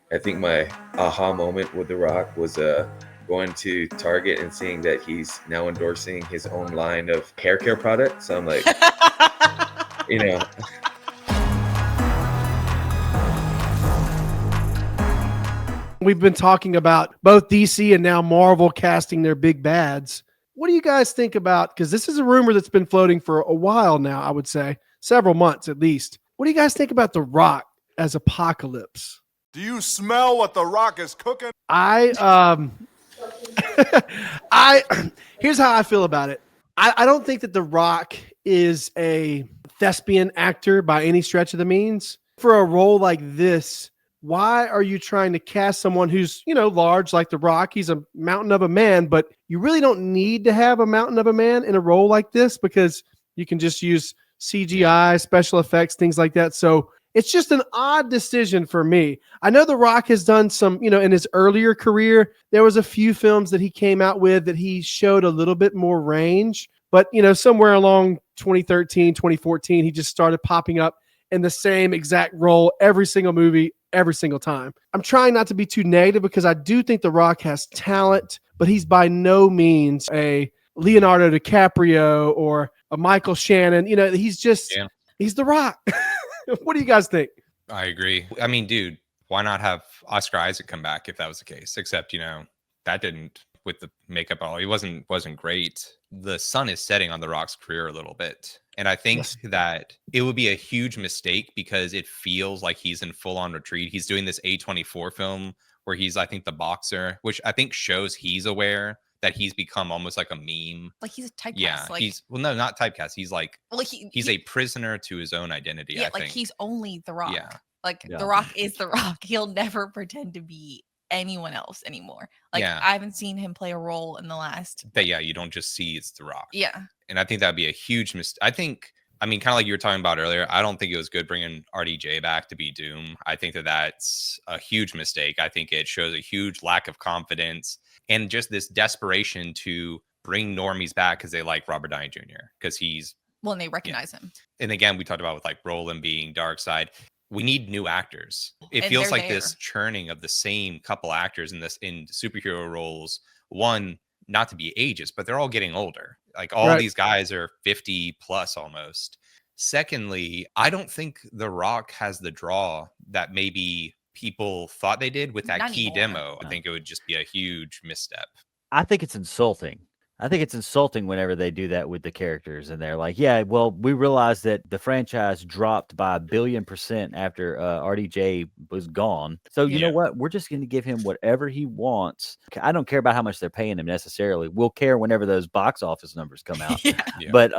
I think my aha moment with The Rock was going to Target and seeing that he's now endorsing his own line of hair care products. So I'm like, you know, We've been talking about both DC and now Marvel casting their big bads. What do you guys think about? Because this is a rumor that's been floating for a while now, I would say, several months at least. What do you guys think about The Rock as Apocalypse? Do you smell what The Rock is cooking? I I here's how I feel about it. I don't think that The Rock is a thespian actor by any stretch of the means. For a role like this, why are you trying to cast someone who's, large like The Rock? He's a mountain of a man, but you really don't need to have a mountain of a man in a role like this because you can just use CGI, special effects, things like that. So it's just an odd decision for me. I know The Rock has done some, in his earlier career, there was a few films that he came out with that he showed a little bit more range. But, somewhere along 2013, 2014, he just started popping up in the same exact role every single movie, every single time. I'm trying not to be too negative because I do think The Rock has talent, but he's by no means a Leonardo DiCaprio or a Michael Shannon. He's just, he's The Rock. What do you guys think? I agree. I mean, dude, why not have Oscar Isaac come back if that was the case? Except, that didn't with the makeup all. He wasn't great. The sun is setting on The Rock's career a little bit. And I think that it would be a huge mistake because it feels like he's in full-on retreat. He's doing this A24 film where he's, I think, the boxer, which I think shows he's aware that he's become almost like a meme. Like he's a typecast. Yeah, he's no, not typecast. He's like, he's a prisoner to his own identity. Yeah, I think. He's only The Rock. Yeah. The Rock is The Rock. He'll never pretend to be anyone else anymore. I haven't seen him play a role in the last. You don't just see it's The Rock. Yeah. And I think that'd be a huge mistake. I mean, kind of like you were talking about earlier, I don't think it was good bringing RDJ back to be Doom. I think that that's a huge mistake. I think it shows a huge lack of confidence and just this desperation to bring normies back because they like Robert Downey Jr. because he's... Well, and they recognize him. And again, we talked about with like Roland being Darkseid. We need new actors. It feels like this churning of the same couple actors in superhero roles. One, not to be ageist, but they're all getting older. Like all these guys are 50 plus almost. Secondly, I don't think The Rock has the draw that maybe people thought they did with that key demo. I think it would just be a huge misstep. I think it's insulting. I think it's insulting whenever they do that with the characters and they're like, yeah, well, we realized that the franchise dropped by 1,000,000,000% after RDJ was gone. So you know what? We're just going to give him whatever he wants. I don't care about how much they're paying him necessarily. We'll care whenever those box office numbers come out. But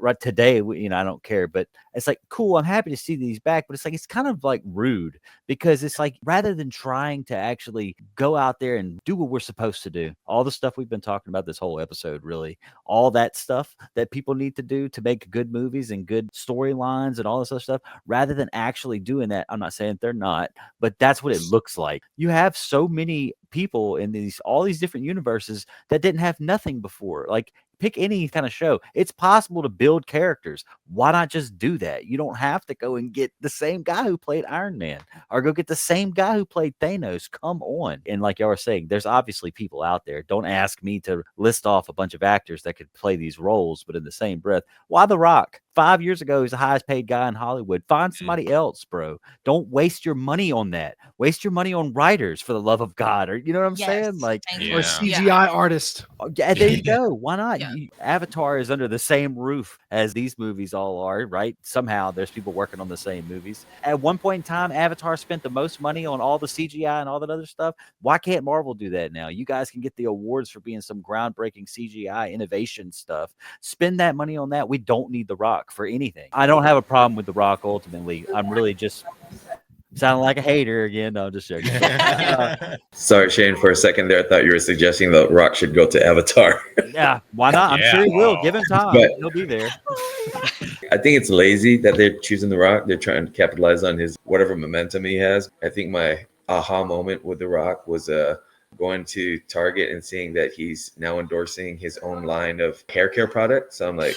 right today, I don't care. But it's like, cool, I'm happy to see these back. But it's like, it's kind of like rude because it's like, rather than trying to actually go out there and do what we're supposed to do, all the stuff we've been talking about this whole episode, really all that stuff that people need to do to make good movies and good storylines and all this other stuff, rather than actually doing that. I'm not saying they're not, but that's what it looks like. You have so many people in all these different universes that didn't have nothing before. Like, pick any kind of show. It's possible to build characters. Why not just do that? You don't have to go and get the same guy who played Iron Man or go get the same guy who played Thanos. Come on. And like y'all were saying, there's obviously people out there. Don't ask me to list off a bunch of actors that could play these roles, but in the same breath, why The Rock? 5 years ago, he's the highest paid guy in Hollywood. Find somebody else, bro. Don't waste your money on that. Waste your money on writers, for the love of God. Or you know what I'm saying? Like, or CGI artist. Yeah, there you go. Why not? Avatar is under the same roof as these movies all are, right? Somehow there's people working on the same movies. At one point in time, Avatar spent the most money on all the CGI and all that other stuff. Why can't Marvel do that now? You guys can get the awards for being some groundbreaking CGI innovation stuff. Spend that money on that. We don't need The Rock for anything. I don't have a problem with The Rock ultimately. I'm really just sounding like a hater again. No, I'm just joking. Sorry, Shane, for a second there, I thought you were suggesting that Rock should go to Avatar. Yeah, why not? I'm sure he will. Give him time. He'll be there. I think it's lazy that they're choosing The Rock. They're trying to capitalize on his whatever momentum he has. I think my aha moment with The Rock was going to Target and seeing that he's now endorsing his own line of hair care products. So I'm like,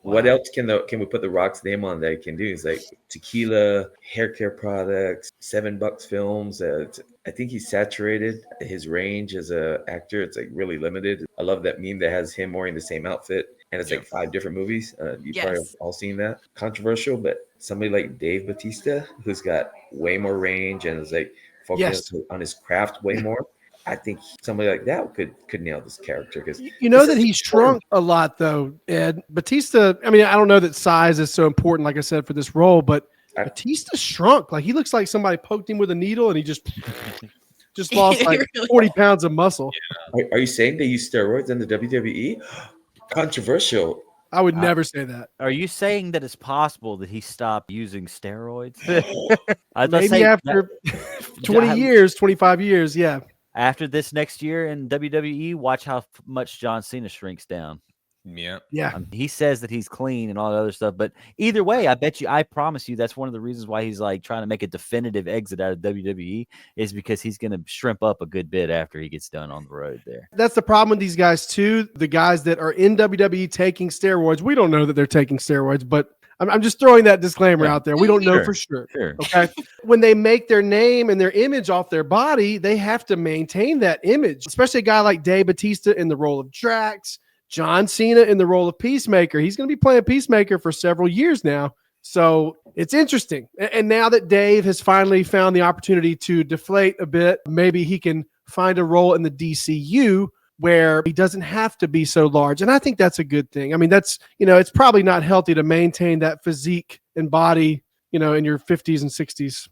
What else can we put the Rock's name on that he can do? It's like tequila, hair care products, $7 films. I think he's saturated. His range as a actor, it's like really limited. I love that meme that has him wearing the same outfit, and it's like 5 different movies. You probably have all seen that. Controversial, but somebody like Dave Bautista, who's got way more range and is like focused on his craft way more. I think somebody like that could nail this character, because you know that he shrunk a lot though, Ed. Batista, I mean, I don't know that size is so important, like I said, for this role, but Batista shrunk. Like, he looks like somebody poked him with a needle and he just lost like 40 pounds of muscle. Yeah. Are you saying they use steroids in the WWE? Controversial. I would never say that. Are you saying that it's possible that he stopped using steroids? Maybe after 20 years, 25 years, yeah. After this next year in WWE, watch how much John Cena shrinks down. Yeah. He says that he's clean and all that other stuff, but either way, I promise you, that's one of the reasons why he's like trying to make a definitive exit out of WWE, is because he's going to shrimp up a good bit after he gets done on the road there. That's the problem with these guys too. The guys that are in WWE taking steroids, we don't know that they're taking steroids, but I'm just throwing that disclaimer out there. We don't know for sure. Okay. When they make their name and their image off their body, they have to maintain that image, especially a guy like Dave Bautista in the role of Drax, John Cena in the role of Peacemaker. He's going to be playing Peacemaker for several years now. So it's interesting. And now that Dave has finally found the opportunity to deflate a bit, maybe he can find a role in the DCU where he doesn't have to be so large. And I think that's a good thing. I mean, that's, it's probably not healthy to maintain that physique and body, in your 50s and 60s.